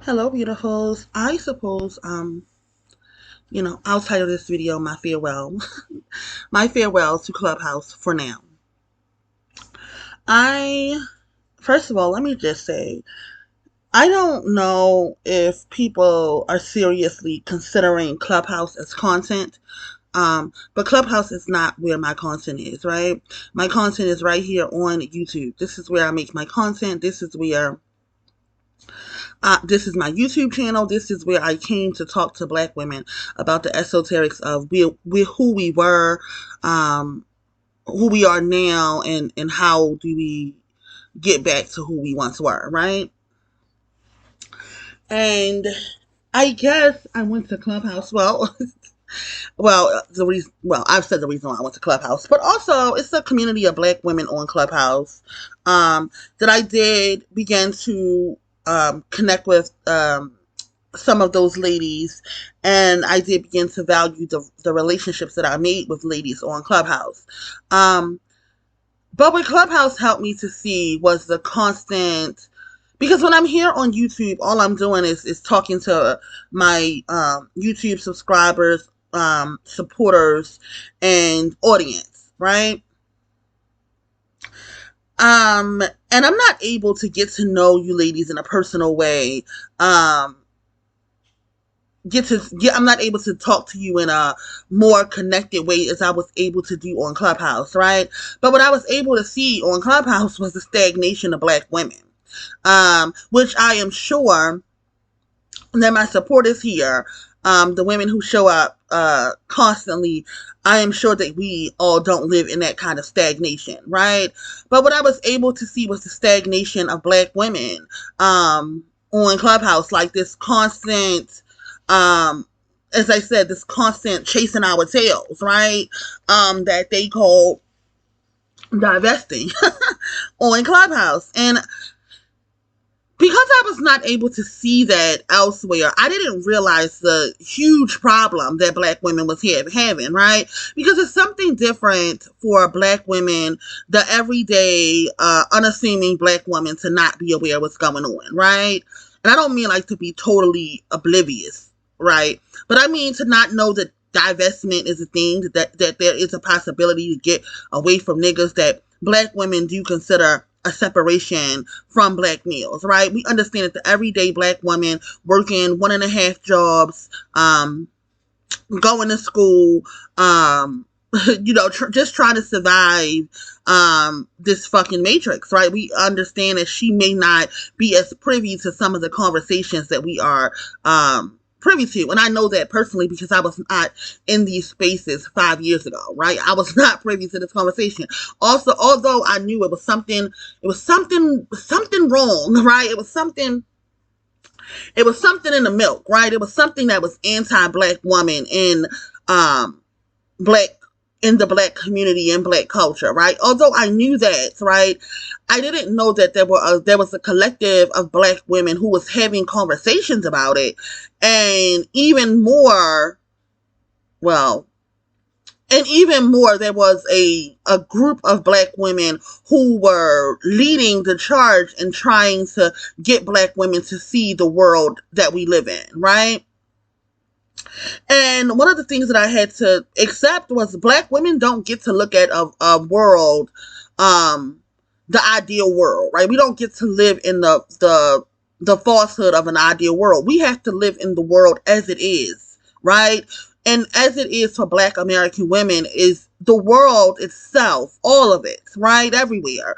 Hello, beautifuls. I suppose, I'll title this video my farewell. My farewell to Clubhouse for now. First of all, let me just say, I don't know if people are seriously considering Clubhouse as content. But Clubhouse is not where my content is, right? My content is right here on YouTube. This is where I make my content. This is my YouTube channel. This is where I came to talk to Black women about the esoterics of who we were, who we are now, and how do we get back to who we once were, right? And I guess I went to Clubhouse. I've said the reason why I went to Clubhouse, but also it's a community of Black women on Clubhouse that I did begin to connect with some of those ladies, and I did begin to value the relationships that I made with ladies on Clubhouse. But what Clubhouse helped me to see was the constant, because when I'm here on YouTube, all I'm doing is talking to my YouTube subscribers, supporters, and audience, right? And I'm not able to get to know you ladies in a personal way. I'm not able to talk to you in a more connected way as I was able to do on Clubhouse, right? But what I was able to see on Clubhouse was the stagnation of Black women, which I am sure that my supporters here, the women who show up constantly, I am sure that we all don't live in that kind of stagnation, right? But what I was able to see was the stagnation of Black women on Clubhouse, like this constant, as I said, this constant chasing our tails, right? That they call divesting on Clubhouse. And because I was not able to see that elsewhere, I didn't realize the huge problem that Black women was having, right? Because it's something different for Black women, the everyday, unassuming Black woman, to not be aware of what's going on, right? And I don't mean like to be totally oblivious, right? But I mean to not know that divestment is a thing, that there is a possibility to get away from niggas, that Black women do consider a separation from Black males, right? We understand that the everyday Black woman working 1.5 jobs, going to school, just trying to survive this fucking matrix, right? We understand that she may not be as privy to some of the conversations that we are privy to. And I know that personally because I was not in these spaces 5 years ago, right? I was not privy to this conversation. Also, although I knew it was something wrong, right? It was something in the milk, right? It was something that was anti-Black woman black in the Black community and Black culture, right? Although I knew that, right, I didn't know that there was a collective of Black women who was having conversations about it, and even more, there was a group of Black women who were leading the charge and trying to get Black women to see the world that we live in, right? And one of the things that I had to accept was Black women don't get to look at a world, the ideal world, right? We don't get to live in the falsehood of an ideal world. We have to live in the world as it is, right? And as it is for Black American women is the world itself, all of it, right? Everywhere.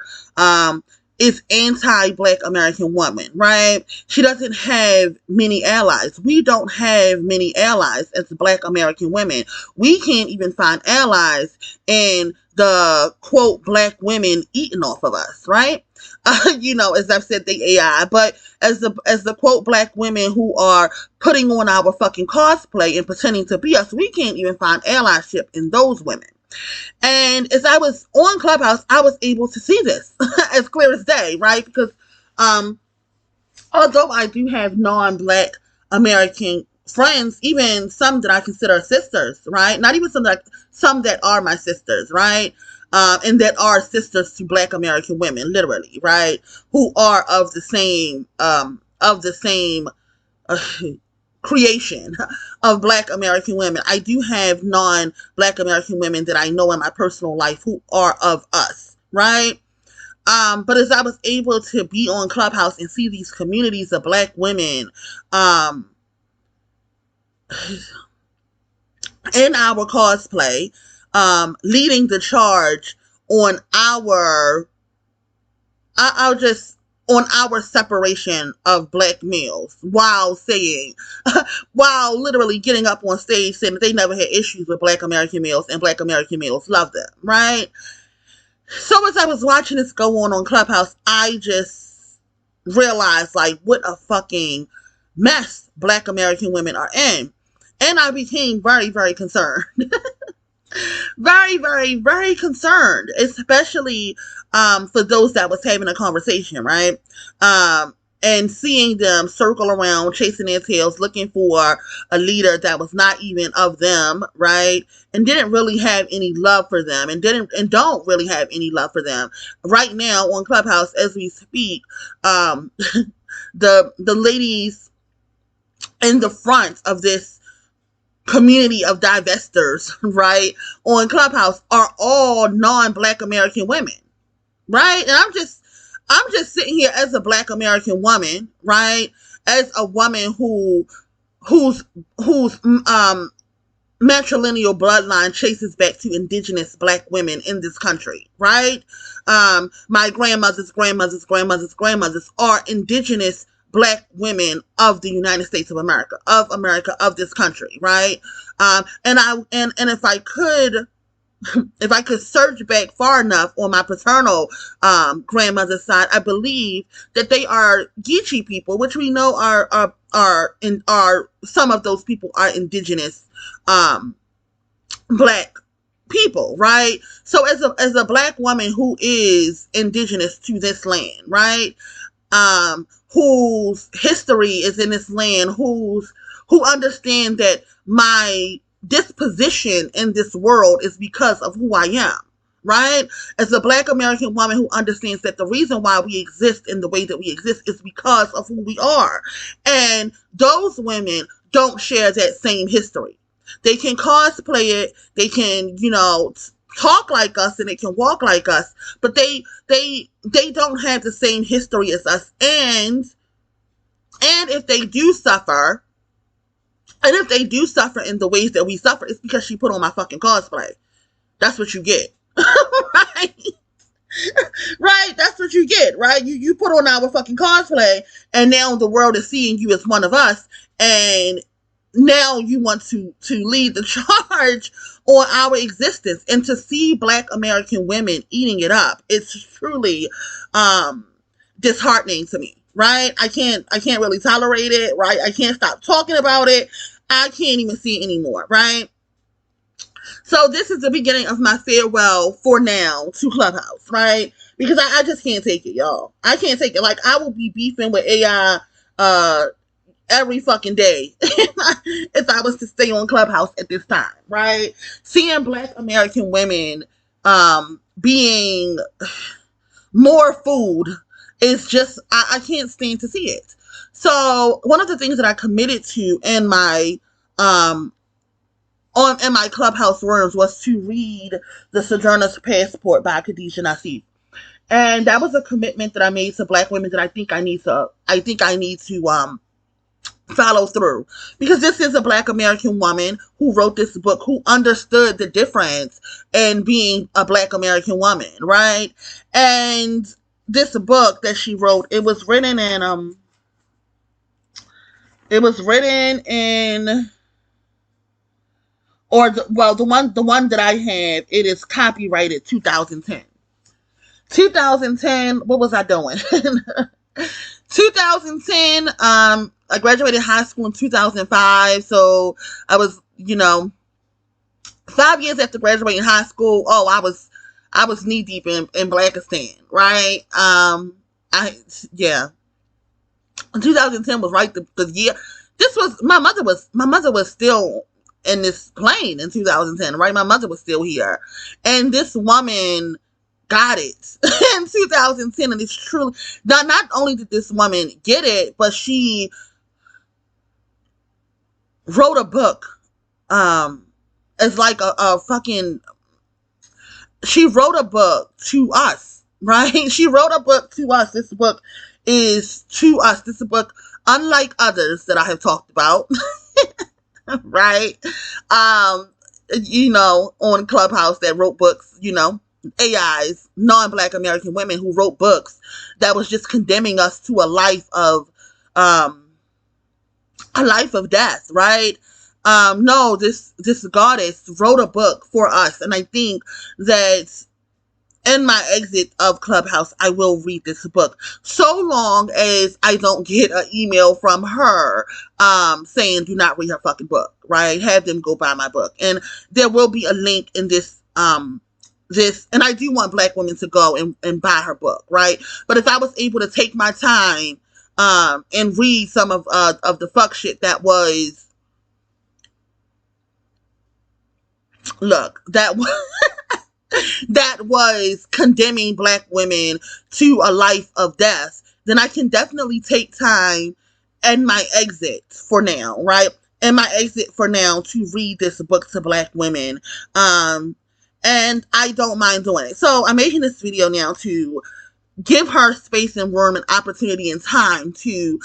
Is anti-Black American woman, right? She doesn't have many allies. We don't have many allies as Black American women. We can't even find allies in the, quote, Black women eating off of us, right? As I've said, they AI, but as the quote, Black women who are putting on our fucking cosplay and pretending to be us, we can't even find allyship in those women. And as I was on Clubhouse, I was able to see this as clear as day, right? Because although I do have non-Black American friends, even some that I consider sisters, right? Not even some that are my sisters, right? And that are sisters to Black American women, literally, right? Who are of the same creation of Black American women. I do have non-Black American women that I know in my personal life who are of us, right? But as I was able to be on Clubhouse and see these communities of Black women, in our cosplay, leading the charge on on our separation of Black males, while while literally getting up on stage saying that they never had issues with Black American males and Black American males love them, right? So as I was watching this go on Clubhouse, I just realized, like, what a fucking mess Black American women are in. And I became very, very concerned. Very, very, very concerned, especially for those that was having a conversation, right? And seeing them circle around, chasing their tails, looking for a leader that was not even of them, right? And didn't really have any love for them, and don't really have any love for them. Right now on Clubhouse, as we speak, the ladies in the front of this community of divestors, right, on Clubhouse are all non-Black American women, right? And I'm just sitting here as a Black American woman, right? As a woman whose matrilineal bloodline chases back to indigenous Black women in this country, right? My grandmothers are indigenous Black women of the United States of America, of this country, right? And if I could search back far enough on my paternal grandmother's side, I believe that they are Geechee people, which we know are some of those people are indigenous Black people, right? So as a Black woman who is indigenous to this land, right? Whose history is in this land, who understand that my disposition in this world is because of who I am, right? As a Black American woman who understands that the reason why we exist in the way that we exist is because of who we are. And those women don't share that same history. They can cosplay it, they can, talk like us, and they can walk like us, but they don't have the same history as us. And if they do suffer, in the ways that we suffer, it's because she put on my fucking cosplay. That's what you get. Right? Right? That's what you get, right? You put on our fucking cosplay, and now the world is seeing you as one of us, and now you want to lead the charge on our existence, and to see Black American women eating it up, it's truly disheartening to me, right? I can't really tolerate it, right? I can't stop talking about it. I can't even see it anymore, right? So this is the beginning of my farewell for now to Clubhouse, right? Because I just can't take it, y'all. I can't take it. Like, I will be beefing with AI every fucking day if I was to stay on Clubhouse at this time, right? Seeing Black American women being more food is just, I can't stand to see it. So one of the things that I committed to in my Clubhouse rooms was to read The Sojourner's Passport by Khadijah Nassif. And that was a commitment that I made to Black women that I think I need to follow through, because this is a Black American woman who wrote this book, who understood the difference in being a Black American woman, right? And this book that she wrote, it was written in the one that I have, it is copyrighted 2010. 2010, what was I doing? 2010, I graduated high school in 2005, so I was, 5 years after graduating high school, I was knee deep in Blackistan, right? 2010 was right the year. This was, my mother was still in this plane in 2010, right? My mother was still here, and this woman got it in 2010, and it's truly not only did this woman get it, but she wrote a book. It's like a fucking, she wrote a book to us, right? She wrote a book to us. This book is to us. This is a book unlike others that I have talked about, right? On Clubhouse that wrote books, AIs, non-Black American women who wrote books that was just condemning us to um, a life of death, right? No, this goddess wrote a book for us, and I think that in my exit of Clubhouse, I will read this book, so long as I don't get an email from her saying do not read her fucking book, right? Have them go buy my book. And there will be a link in this, and I do want Black women to go and buy her book, right? But if I was able to take my time and read some of the fuck shit that was, look, that was that was condemning Black women to a life of death, then I can definitely take time and my exit for now, right? And my exit for now to read this book to Black women. And I don't mind doing it. So I'm making this video now to give her space and room and opportunity and time to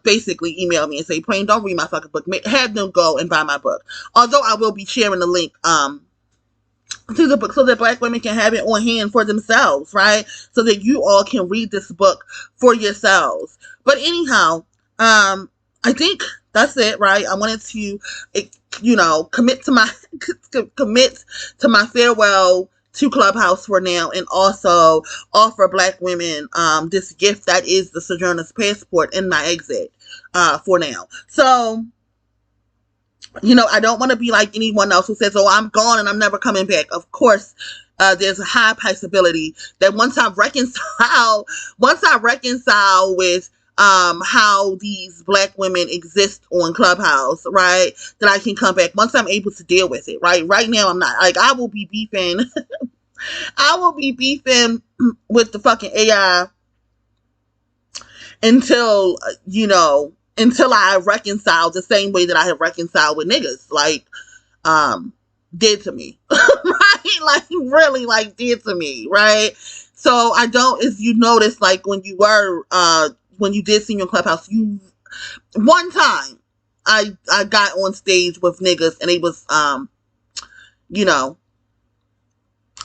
basically email me and say, Plain, don't read my fucking book. Have them go and buy my book. Although I will be sharing the link to the book so that Black women can have it on hand for themselves, right? So that you all can read this book for yourselves. But anyhow, I think that's it, right? I wanted to, commit to my farewell to Clubhouse for now, and also offer Black women this gift that is the Sojourner's passport in my exit for now. So, I don't want to be like anyone else who says, oh, I'm gone and I'm never coming back. Of course, there's a high possibility that once I reconcile with how these Black women exist on Clubhouse, right, that I can come back once I'm able to deal with it, right? Right now, I'm not. Like, I will be beefing with the fucking AI until I reconcile the same way that I have reconciled with niggas, like, did to me, right? Like, really, like, did to me, right? So I don't, if you notice, like, when you did see me on Clubhouse, one time, I got on stage with niggas, and it was,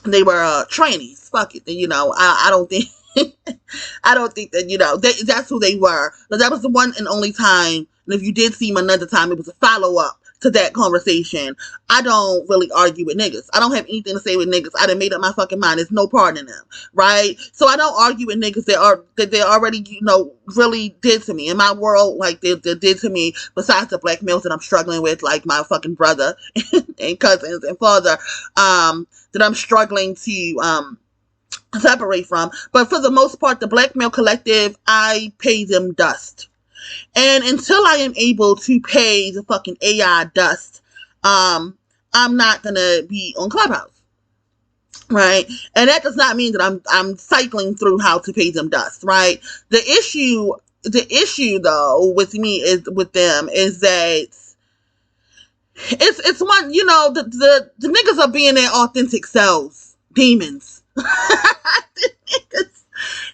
they were trainees, fuck it, I don't think, I don't think that, that's who they were. But that was the one and only time. And if you did see them another time, it was a follow-up to that conversation. I don't really argue with niggas. I don't have anything to say with niggas. I done made up my fucking mind. There's no part in them, right? So I don't argue with niggas that they already, really did to me. In my world, like, they did to me, besides the Black males that I'm struggling with, like my fucking brother and cousins and father, that I'm struggling to, separate from. But for the most part, the Black male collective, I pay them dust. And until I am able to pay the fucking AI dust, I'm not gonna be on Clubhouse, right? And that does not mean that I'm cycling through how to pay them dust, right? The issue though with me with them is that it's one, the niggas are being their authentic selves, demons.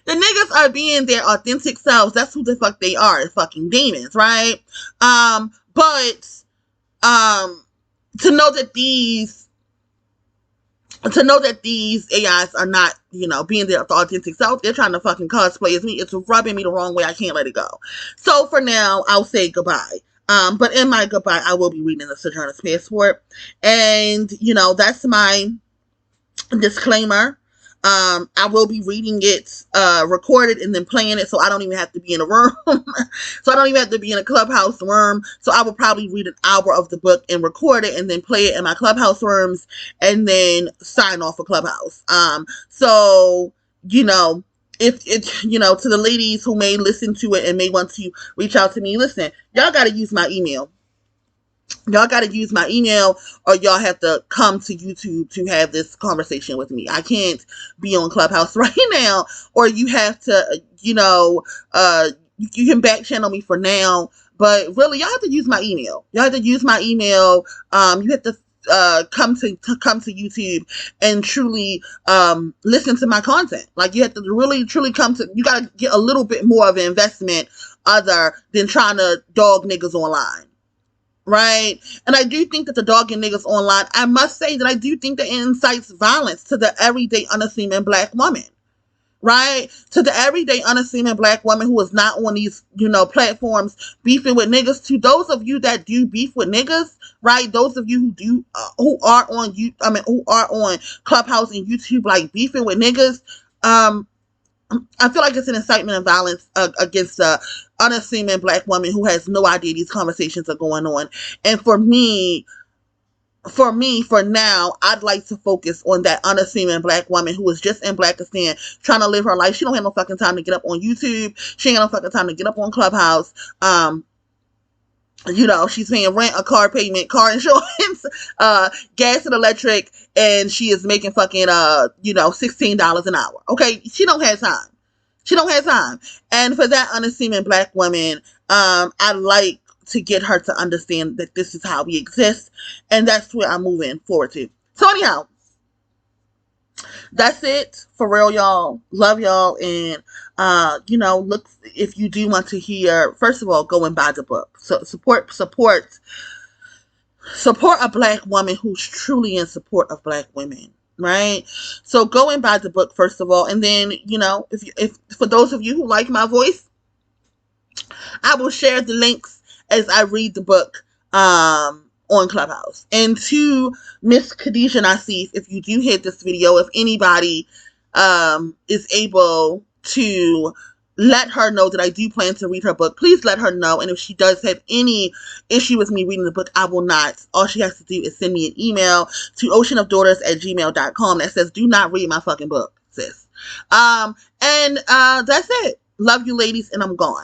The niggas are being their authentic selves. That's who the fuck they are, fucking demons, right? But to know that these AIs are not, being their authentic self, they're trying to fucking cosplay as me. It's rubbing me the wrong way. I can't let it go. So for now, I'll say goodbye. But in my goodbye, I will be reading the Sojourner's passport, and that's my disclaimer. I will be reading it recorded and then playing it, so I don't even have to be in a room. So I don't even have to be in a Clubhouse room. So I will probably read an hour of the book and record it and then play it in my Clubhouse rooms and then sign off of Clubhouse. So if it's, to the ladies who may listen to it and may want to reach out to me, listen, y'all got to use my email. Y'all got to use my email, or y'all have to come to YouTube to have this conversation with me. I can't be on Clubhouse right now, or you have to, you can back channel me for now, but really y'all have to use my email. Y'all have to use my email. You have to come to YouTube and truly listen to my content. Like, you have to really truly you got to get a little bit more of an investment other than trying to dog niggas online. Right? And I do think that the dogging niggas online, I must say that I do think that it incites violence to the everyday unassuming black woman. Right? To the everyday unassuming black woman who is not on these, platforms beefing with niggas. To those of you that do beef with niggas, right? Those of you who do, who are on Clubhouse and YouTube, like beefing with niggas, I feel like it's an incitement of violence against a unassuming black woman who has no idea these conversations are going on. And for now, I'd like to focus on that unassuming black woman who is just in Blackistan trying to live her life. She don't have no fucking time to get up on YouTube. She ain't got no fucking time to get up on Clubhouse. She's paying rent, a car payment, car insurance, gas and electric, and she is making fucking, $16 an hour. Okay? She don't have time. She don't have time. And for that unassuming black woman, I like to get her to understand that this is how we exist, and that's where I'm moving forward to. So anyhow, that's it for real, y'all. Love y'all, and look, if you do want to hear, first of all, go and buy the book. So support a black woman who's truly in support of black women. Right? So go and buy the book, first of all, and then, if for those of you who like my voice, I will share the links as I read the book on Clubhouse. And to Miss Khadijah Nassif, if you do hit this video, if anybody is able to let her know that I do plan to read her book, please let her know. And if she does have any issue with me reading the book, I will not. All she has to do is send me an email to oceanofdaughters@gmail.com that says, do not read my fucking book, sis. And that's it. Love you, ladies, and I'm gone.